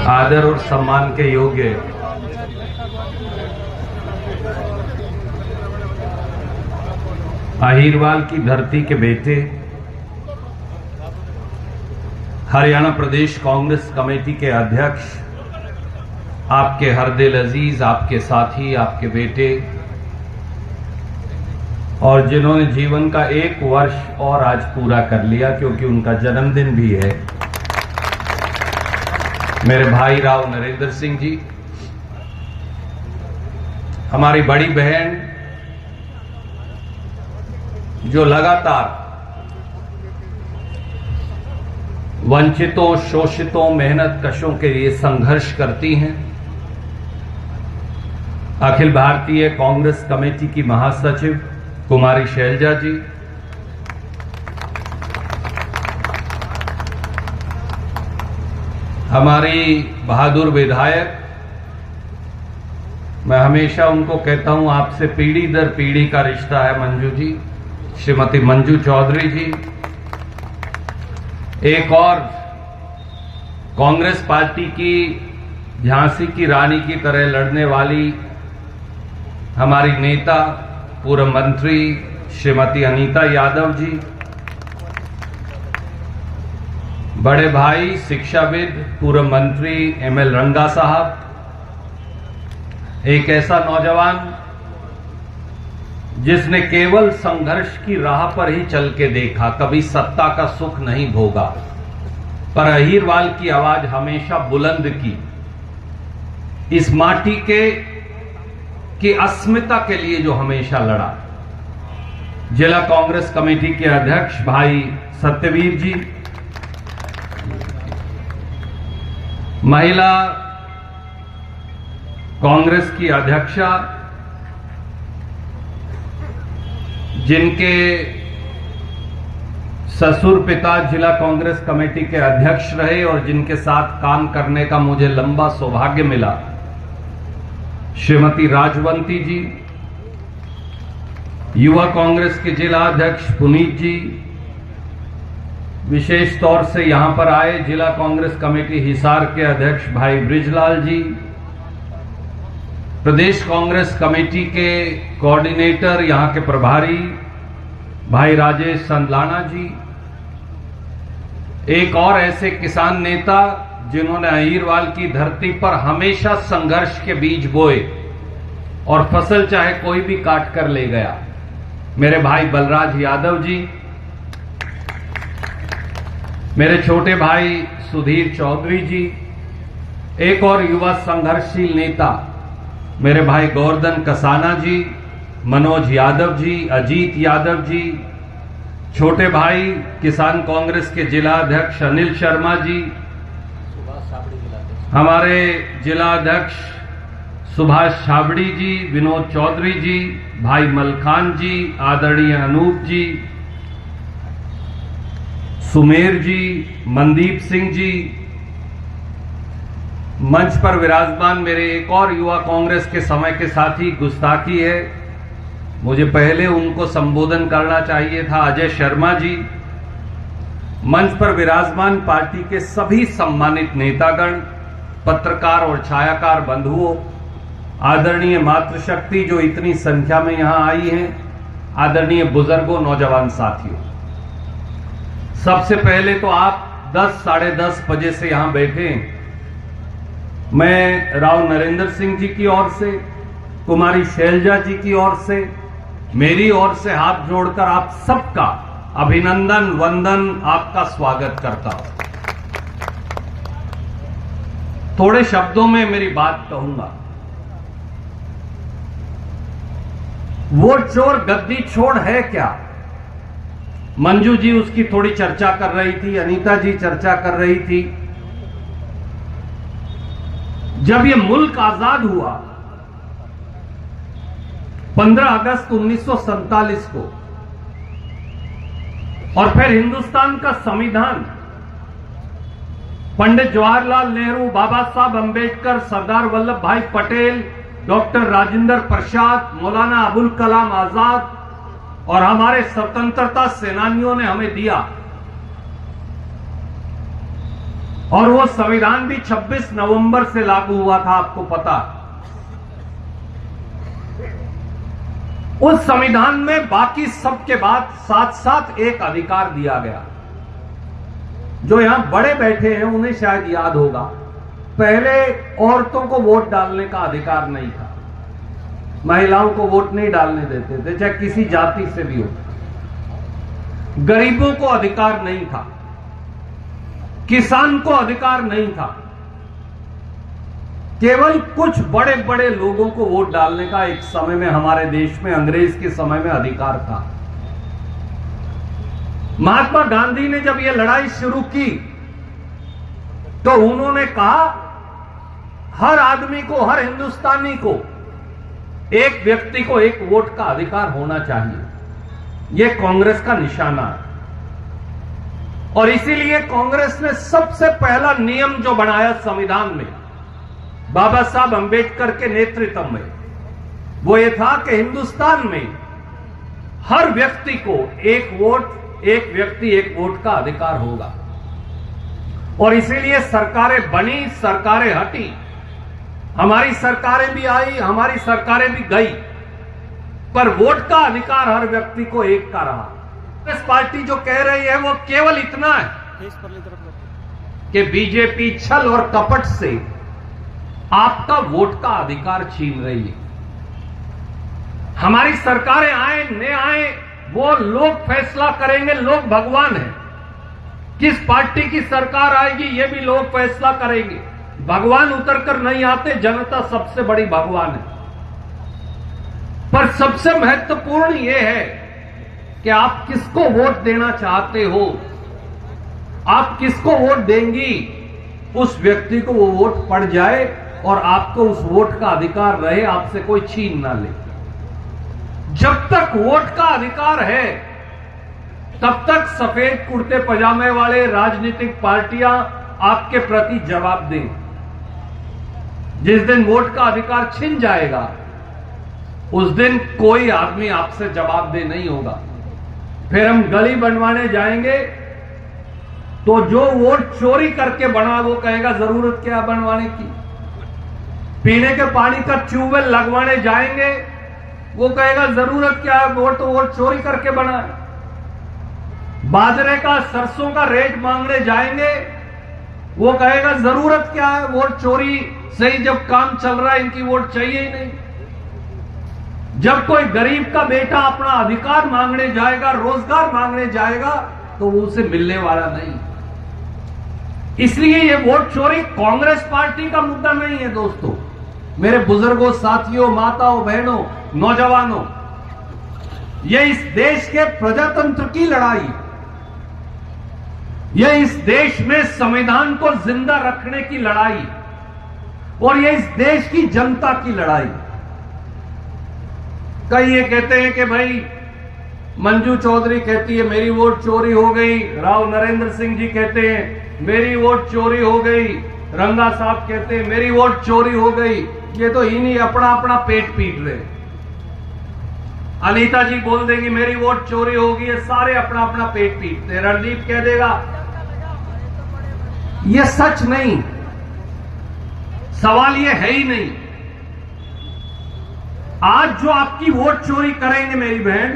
आदर और सम्मान के योग्य अहीरवाल की धरती के बेटे, हरियाणा प्रदेश कांग्रेस कमेटी के अध्यक्ष, आपके हरदिल अजीज, आपके साथी, आपके बेटे, और जिन्होंने जीवन का 1 वर्ष और आज पूरा कर लिया क्योंकि उनका जन्मदिन भी है, मेरे भाई राव नरेंद्र सिंह जी, हमारी बड़ी बहन जो लगातार वंचितों, शोषितों, मेहनत कशों के लिए संघर्ष करती हैं, अखिल भारतीय कांग्रेस कमेटी की महासचिव कुमारी शैलजा जी, हमारी बहादुर विधायक, मैं हमेशा उनको कहता हूं आपसे पीढ़ी दर पीढ़ी का रिश्ता है, मंजू जी, श्रीमती मंजू चौधरी जी, एक और कांग्रेस पार्टी की झांसी की रानी की तरह लड़ने वाली हमारी नेता, पूर्व मंत्री श्रीमती अनीता यादव जी, बड़े भाई शिक्षाविद पूर्व मंत्री एमएल रंगा साहब, एक ऐसा नौजवान जिसने केवल संघर्ष की राह पर ही चल के देखा, कभी सत्ता का सुख नहीं भोगा, पर अहीरवाल की आवाज हमेशा बुलंद की, इस माटी की अस्मिता के लिए जो हमेशा लड़ा। जिला कांग्रेस कमेटी के अध्यक्ष भाई सत्यवीर जी, महिला कांग्रेस की अध्यक्षा, जिनके ससुर पिता जिला कांग्रेस कमेटी के अध्यक्ष रहे और जिनके साथ काम करने का मुझे लंबा सौभाग्य मिला, श्रीमती राजवंती जी, युवा कांग्रेस के जिला अध्यक्ष पुनीत जी, विशेष तौर से यहां पर आए जिला कांग्रेस कमेटी हिसार के अध्यक्ष भाई ब्रिजलाल जी, प्रदेश कांग्रेस कमेटी के कोऑर्डिनेटर, यहां के प्रभारी भाई राजेश संदलाना जी, एक और ऐसे किसान नेता जिन्होंने अहीरवाल की धरती पर हमेशा संघर्ष के बीज बोए और फसल चाहे कोई भी काट कर ले गया, मेरे भाई बलराज यादव जी, मेरे छोटे भाई सुधीर चौधरी जी, एक और युवा संघर्षशील नेता मेरे भाई गोवर्धन कसाना जी, मनोज यादव जी, अजीत यादव जी, छोटे भाई किसान कांग्रेस के जिला अध्यक्ष अनिल शर्मा जी, हमारे जिला अध्यक्ष सुभाष छाबड़ी जी, विनोद चौधरी जी, भाई मलखान जी, आदरणीय अनूप जी, सुमेर जी, मनदीप सिंह जी, मंच पर विराजमान मेरे एक और युवा कांग्रेस के समय के साथी, गुस्ताखी है, मुझे पहले उनको संबोधन करना चाहिए था, अजय शर्मा जी, मंच पर विराजमान पार्टी के सभी सम्मानित नेतागण, पत्रकार और छायाकार बंधुओं, आदरणीय मातृशक्ति जो इतनी संख्या में यहां आई हैं, आदरणीय बुजुर्गों, नौजवान साथियों, सबसे पहले तो आप 10 साढ़े 10 बजे से यहां बैठे हैं। मैं राव नरेंद्र सिंह जी की ओर से, कुमारी शैलजा जी की ओर से, मेरी ओर से हाथ जोड़कर आप सबका अभिनंदन, वंदन, आपका स्वागत करता हूं। थोड़े शब्दों में मेरी बात कहूंगा। वोट चोर गद्दी छोड़ है क्या? मंजू जी उसकी थोड़ी चर्चा कर रही थी, अनीता जी चर्चा कर रही थी। जब यह मुल्क आजाद हुआ 15 अगस्त 1947 को, और फिर हिंदुस्तान का संविधान पंडित जवाहरलाल नेहरू, बाबा साहब अंबेडकर, सरदार वल्लभ भाई पटेल, डॉक्टर राजेंद्र प्रसाद, मौलाना अबुल कलाम आजाद और हमारे स्वतंत्रता सेनानियों ने हमें दिया, और वो संविधान भी 26 नवंबर से लागू हुआ था, आपको पता। उस संविधान में बाकी सब के बाद साथ साथ एक अधिकार दिया गया, जो यहां बड़े बैठे हैं उन्हें शायद याद होगा। पहले औरतों को वोट डालने का अधिकार नहीं था, महिलाओं को वोट नहीं डालने देते थे, चाहे किसी जाति से भी हो। गरीबों को अधिकार नहीं था, किसान को अधिकार नहीं था, केवल कुछ बड़े बड़े लोगों को वोट डालने का एक समय में हमारे देश में अंग्रेज के समय में अधिकार था। महात्मा गांधी ने जब यह लड़ाई शुरू की तो उन्होंने कहा हर आदमी को, हर हिंदुस्तानी को, एक व्यक्ति को एक वोट का अधिकार होना चाहिए। यह कांग्रेस का निशाना है और इसीलिए कांग्रेस ने सबसे पहला नियम जो बनाया संविधान में बाबा साहब अंबेडकर के नेतृत्व में, वो ये था कि हिंदुस्तान में हर व्यक्ति को एक वोट, एक व्यक्ति एक वोट का अधिकार होगा। और इसीलिए सरकारें बनी, सरकारें हटी, हमारी सरकारें भी आई, हमारी सरकारें भी गई, पर वोट का अधिकार हर व्यक्ति को एक का रहा। कांग्रेस पार्टी जो कह रही है वो केवल इतना है कि बीजेपी छल और कपट से आपका वोट का अधिकार छीन रही है। हमारी सरकारें आए न आए, वो लोग फैसला करेंगे, लोग भगवान हैं। किस पार्टी की सरकार आएगी ये भी लोग फैसला करेंगे। भगवान उतर कर नहीं आते, जनता सबसे बड़ी भगवान है। पर सबसे महत्वपूर्ण यह है कि आप किसको वोट देना चाहते हो, आप किसको वोट देंगी, उस व्यक्ति को वो वोट पड़ जाए और आपको उस वोट का अधिकार रहे, आपसे कोई छीन ना ले। जब तक वोट का अधिकार है तब तक सफेद कुर्ते पजामे वाले राजनीतिक पार्टियां आपके प्रति जवाब दें। जिस दिन वोट का अधिकार छिन जाएगा उस दिन कोई आदमी आपसे जवाबदेह नहीं होगा। फिर हम गली बनवाने जाएंगे तो जो वोट चोरी करके बना वो कहेगा जरूरत क्या बनवाने की। पीने के पानी का ट्यूबवेल लगवाने जाएंगे वो कहेगा जरूरत क्या है, वोट तो वोट चोरी करके बना है। बाजरे का, सरसों का रेट मांगने जाएंगे वो कहेगा जरूरत क्या है, वोट चोरी से ही जब काम चल रहा है इनकी वोट चाहिए ही नहीं। जब कोई गरीब का बेटा अपना अधिकार मांगने जाएगा, रोजगार मांगने जाएगा तो वो उसे मिलने वाला नहीं। इसलिए ये वोट चोरी कांग्रेस पार्टी का मुद्दा नहीं है दोस्तों, मेरे बुजुर्गों, साथियों, माताओं, बहनों, नौजवानों, ये इस देश के प्रजातंत्र की लड़ाई, ये इस देश में संविधान को जिंदा रखने की लड़ाई और ये इस देश की जनता की लड़ाई। कई ये कहते हैं कि भाई मंजू चौधरी कहती है मेरी वोट चोरी हो गई, राव नरेंद्र सिंह जी कहते हैं मेरी वोट चोरी हो गई, रंगा साहब कहते हैं मेरी वोट चोरी हो गई। ये तो ही नहीं अपना अपना पेट पीट रहे। अनीता जी बोल देंगी मेरी वोट चोरी होगी, ये सारे अपना अपना पेट पीटते। रणदीप कह देगा, ये सच नहीं, सवाल ये है ही नहीं। आज जो आपकी वोट चोरी करेंगे मेरी बहन,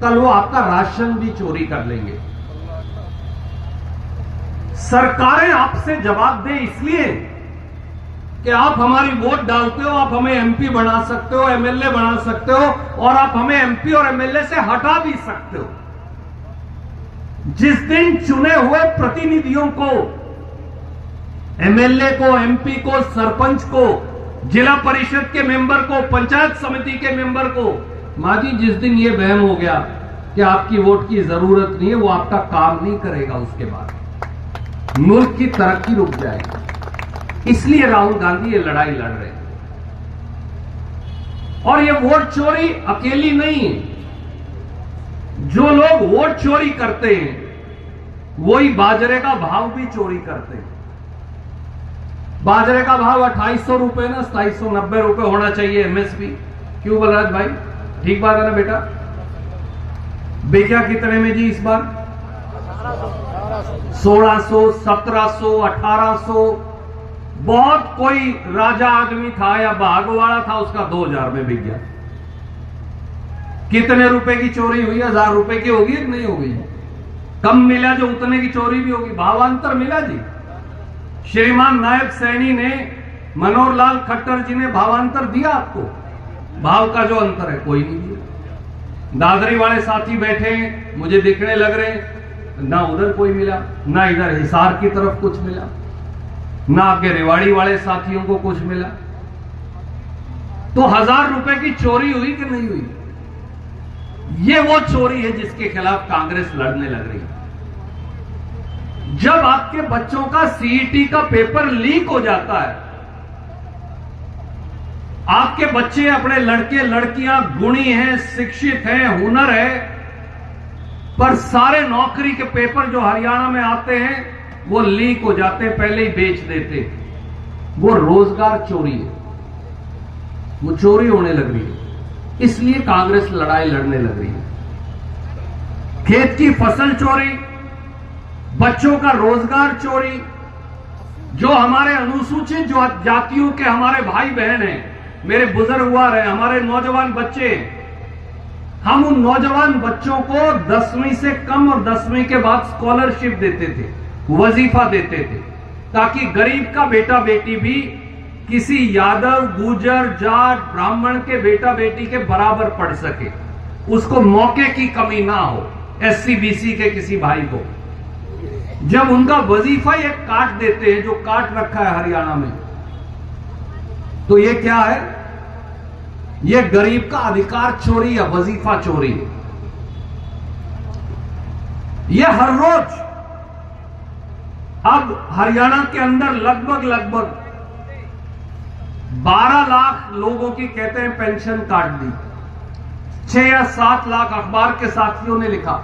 कल वो आपका राशन भी चोरी कर लेंगे। सरकारें आपसे जवाब दें इसलिए कि आप हमारी वोट डालते हो, आप हमें एमपी बना सकते हो, एमएलए बना सकते हो और आप हमें एमपी और एमएलए से हटा भी सकते हो। जिस दिन चुने हुए प्रतिनिधियों को, एमएलए को, एमपी को, सरपंच को, जिला परिषद के मेंबर को, पंचायत समिति के मेंबर को, माजी जिस दिन यह वहम हो गया कि आपकी वोट की जरूरत नहीं है, वो आपका काम नहीं करेगा, उसके बाद मुल्क की तरक्की रुक जाएगी। इसलिए राहुल गांधी ये लड़ाई लड़ रहे हैं। और ये वोट चोरी अकेली नहीं है। जो लोग वोट चोरी करते हैं वही बाजरे का भाव भी चोरी करते हैं। बाजरे का भाव 2800 रुपए ना 2790 रुपए होना चाहिए एमएसपी। क्यों बलराज भाई, ठीक बात है ना बेटा? बेचा कितने में जी इस बार? 1600, 1700, 1800, बहुत कोई राजा आदमी था या भागवाड़ा था, उसका 2000 में बिक गया। कितने रुपए की चोरी हुई? 1000 रुपए की होगी कि नहीं होगी? कम मिला जो उतने की चोरी भी होगी। भावांतर मिला जी। श्रीमान नायब सैनी ने, मनोहर लाल खट्टर जी ने भावांतर दिया आपको? भाव का जो अंतर है कोई नहीं दिया। दादरी वाले साथी बैठे हैं, मुझे दिखने लग रहे हैं, ना उधर कोई मिला, ना इधर हिसार की तरफ कुछ मिला, ना आपके रेवाड़ी वाले साथियों को कुछ मिला। तो 1000 रुपए की चोरी हुई कि नहीं हुई? ये वो चोरी है जिसके खिलाफ कांग्रेस लड़ने लग रही है। जब आपके बच्चों का सीईटी का पेपर लीक हो जाता है, आपके बच्चे, अपने लड़के लड़कियां गुणी हैं, शिक्षित हैं, हुनर है, पर सारे नौकरी के पेपर जो हरियाणा में आते हैं वो लीक हो जाते हैं, पहले ही बेच देते हैं। वो रोजगार चोरी है, वो चोरी होने लग रही है। इसलिए कांग्रेस लड़ाई लड़ने लग रही है। खेत की फसल चोरी, बच्चों का रोजगार चोरी, जो हमारे अनुसूचित जो जातियों के हमारे भाई बहन हैं, मेरे बुजुर्गवार हैं, हमारे नौजवान बच्चे, हम उन नौजवान बच्चों को 10वीं से कम और 10वीं के बाद स्कॉलरशिप देते थे, वजीफा देते थे, ताकि गरीब का बेटा बेटी भी किसी यादव, गुर्जर, जाट, ब्राह्मण के बेटा बेटी के बराबर पढ़ सके, उसको मौके की कमी ना हो। एससी बीसी के किसी भाई को जब उनका वजीफा ये काट देते हैं, जो काट रखा है हरियाणा में, तो ये क्या है? ये गरीब का अधिकार चोरी या वजीफा चोरी है। ये हर रोज अब हरियाणा के अंदर लगभग 12 लाख लोगों की कहते हैं पेंशन काट दी। 6 या 7 लाख अखबार के साथियों ने लिखा,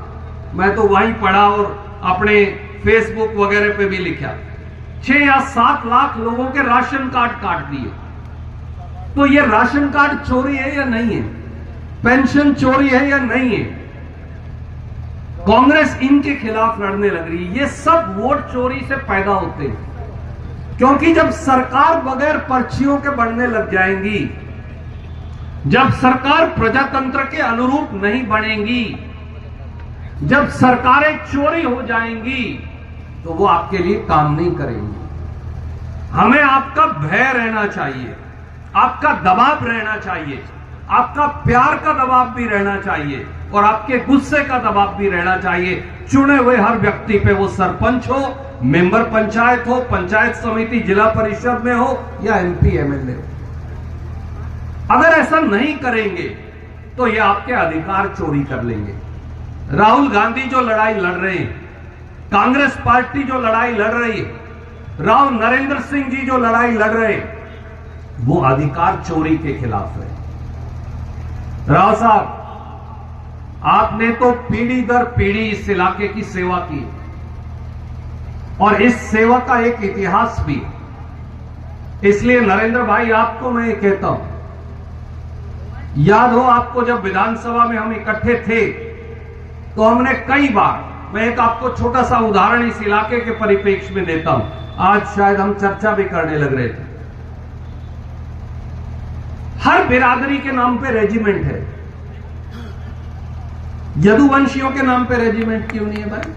मैं तो वहीं पढ़ा और अपने फेसबुक वगैरह पे भी लिखा, 6 या 7 लाख लोगों के राशन कार्ड काट दिए। तो ये राशन कार्ड चोरी है या नहीं है? पेंशन चोरी है या नहीं है? कांग्रेस इनके खिलाफ लड़ने लग रही है। ये सब वोट चोरी से पैदा होते हैं, क्योंकि जब सरकार बगैर पर्चियों के बनने लग जाएंगी, जब सरकार प्रजातंत्र के अनुरूप नहीं बनेंगी, जब सरकारें चोरी हो जाएंगी, तो वो आपके लिए काम नहीं करेंगी। हमें आपका भय रहना चाहिए, आपका दबाव रहना चाहिए, आपका प्यार का दबाव भी रहना चाहिए और आपके गुस्से का दबाव भी रहना चाहिए चुने हुए हर व्यक्ति पे, वो सरपंच हो, मेंबर पंचायत हो, पंचायत समिति जिला परिषद में हो या एमपी एमएलए हो। अगर ऐसा नहीं करेंगे तो ये आपके अधिकार चोरी कर लेंगे। राहुल गांधी जो लड़ाई लड़ रहे हैं, कांग्रेस पार्टी जो लड़ाई लड़ रही है, राव नरेंद्र सिंह जी जो लड़ाई लड़ रहे हैं, वो अधिकार चोरी के खिलाफ है। राव साहब, आपने तो पीढ़ी दर पीढ़ी इस इलाके की सेवा की और इस सेवा का एक इतिहास भी। इसलिए नरेंद्र भाई, आपको मैं ये कहता हूं, याद हो आपको जब विधानसभा में हम इकट्ठे थे तो हमने कई बार, मैं एक आपको छोटा सा उदाहरण इस इलाके के परिप्रेक्ष्य में देता हूं, आज शायद हम चर्चा भी करने लग रहे थे। हर बिरादरी के नाम पे रेजिमेंट है, यदुवंशियों के नाम पे रेजिमेंट क्यों नहीं है भाई?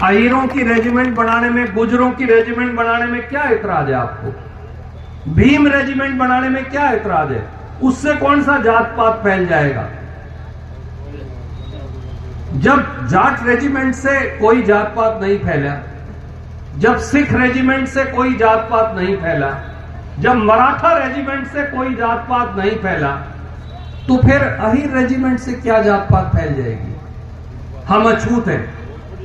अहीरों की रेजिमेंट बनाने में, गुजरों की रेजिमेंट बनाने में क्या इतराज है आपको? भीम रेजिमेंट बनाने में क्या इतराज है? उससे कौन सा जात पात फैल जाएगा? जब जाट रेजिमेंट से कोई जात पात नहीं फैला, जब सिख रेजिमेंट से कोई जात पात नहीं फैला, जब मराठा रेजिमेंट से कोई जात पात नहीं फैला, तो फिर अहीर रेजिमेंट से क्या जात पात फैल जाएगी? हम अछूत हैं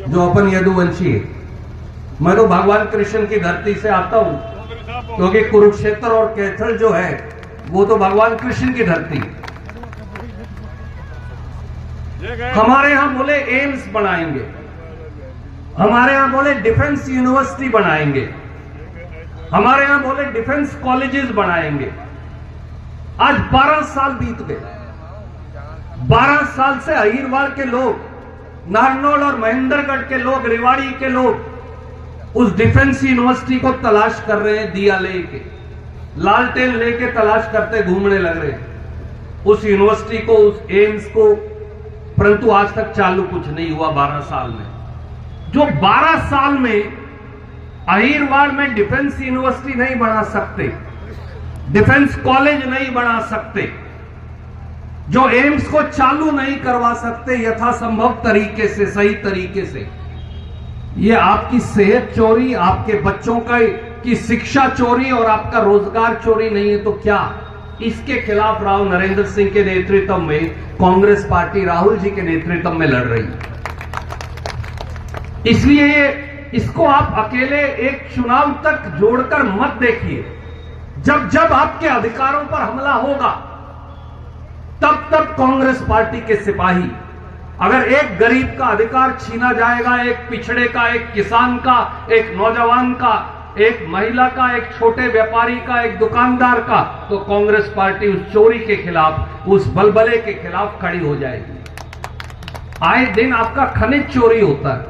जो अपन यदुवंशी है। मैं तो भगवान कृष्ण की धरती से आता हूं, क्योंकि कुरुक्षेत्र और कैथल जो है वो तो भगवान कृष्ण की धरती है। हमारे यहां बोले एम्स बनाएंगे, हमारे यहां बोले डिफेंस यूनिवर्सिटी बनाएंगे, हमारे यहां बोले डिफेंस कॉलेजेस बनाएंगे। आज 12 साल बीत गए, 12 साल से अहीरवाल के लोग नारनौल और महेंद्रगढ़ के लोग, रेवाड़ी के लोग उस डिफेंस यूनिवर्सिटी को तलाश कर रहे हैं, दिया लेके, लालटेन लेके तलाश करते घूमने लग रहे हैं उस यूनिवर्सिटी को, उस एम्स को, परंतु आज तक चालू कुछ नहीं हुआ 12 साल में। जो 12 साल में अहीरवाड़ में डिफेंस यूनिवर्सिटी नहीं बना सकते, डिफेंस कॉलेज नहीं बना सकते, जो एम्स को चालू नहीं करवा सकते यथासंभव तरीके से, सही तरीके से, ये आपकी सेहत चोरी, आपके बच्चों की शिक्षा चोरी और आपका रोजगार चोरी नहीं है तो क्या? इसके खिलाफ राव नरेंद्र सिंह के नेतृत्व में कांग्रेस पार्टी राहुल जी के नेतृत्व में लड़ रही है। इसलिए इसको आप अकेले एक चुनाव तक जोड़कर मत देखिए। जब जब आपके अधिकारों पर हमला होगा तब तब कांग्रेस पार्टी के सिपाही, अगर एक गरीब का अधिकार छीना जाएगा, एक पिछड़े का, एक किसान का, एक नौजवान का, एक महिला का, एक छोटे व्यापारी का, एक दुकानदार का, तो कांग्रेस पार्टी उस चोरी के खिलाफ, उस बलबले के खिलाफ खड़ी हो जाएगी। आए दिन आपका खनिज चोरी होता है,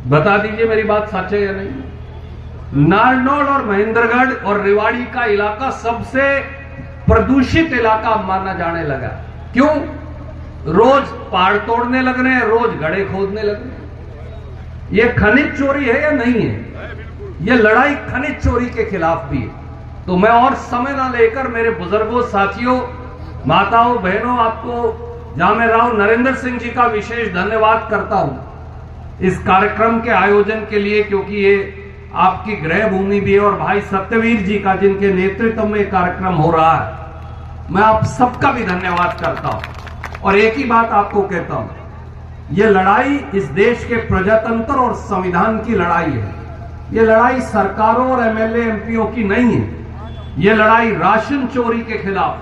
बता दीजिए मेरी बात सच है या नहीं? नारनौल और महेंद्रगढ़ और रेवाड़ी का इलाका सबसे प्रदूषित इलाका माना जाने लगा। क्यों? रोज पहाड़ तोड़ने लग रहे हैं, रोज गड्ढे खोदने लग रहे हैं। यह खनिज चोरी है या नहीं है? यह लड़ाई खनिज चोरी के खिलाफ भी है। तो मैं और समय ना लेकर मेरे बुजुर्गों, साथियों, माताओं, बहनों, आपको जहां मैं राव नरेंद्र सिंह जी का विशेष धन्यवाद करता हूं इस कार्यक्रम के आयोजन के लिए, क्योंकि ये आपकी गृह भूमि भी है, और भाई सत्यवीर जी का जिनके नेतृत्व में कार्यक्रम हो रहा है, मैं आप सबका भी धन्यवाद करता हूं। और एक ही बात आपको कहता हूं, यह लड़ाई इस देश के प्रजातंत्र और संविधान की लड़ाई है। यह लड़ाई सरकारों और एमएलए एमपीओ की नहीं है। यह लड़ाई राशन चोरी के खिलाफ,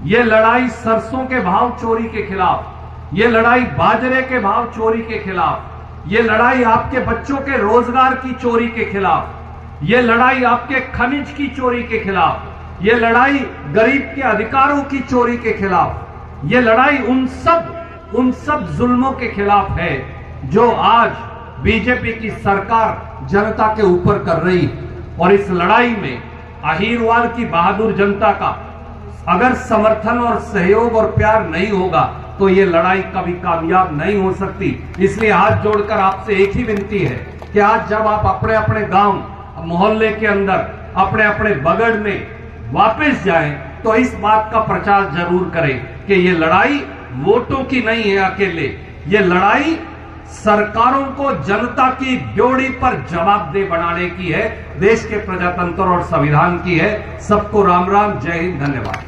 यह लड़ाई सरसों के भाव चोरी के खिलाफ, यह लड़ाई बाजरे के भाव चोरी के खिलाफ, यह लड़ाई आपके बच्चों के रोजगार की चोरी के खिलाफ, यह लड़ाई आपके खनिज की चोरी के खिलाफ, यह लड़ाई गरीब के अधिकारों की चोरी के खिलाफ, यह लड़ाई उन सब जुल्मों के खिलाफ है जो आज बीजेपी की सरकार जनता के ऊपर कर रही है। और इस लड़ाई में अहीरवार की बहादुर जनता का अगर समर्थन और सहयोग और प्यार नहीं होगा तो ये लड़ाई कभी कामयाब नहीं हो सकती। इसलिए हाथ जोड़कर आपसे एक ही विनती है कि आज जब आप अपने अपने गांव, मोहल्ले के अंदर, अपने अपने बगड़ में वापस जाएं तो इस बात का प्रचार जरूर करें कि ये लड़ाई वोटों की नहीं है अकेले, ये लड़ाई सरकारों को जनता की ड्योढ़ी पर जवाबदेह बनाने की है, देश के प्रजातंत्र और संविधान की है। सबको राम राम, जय हिंद, धन्यवाद।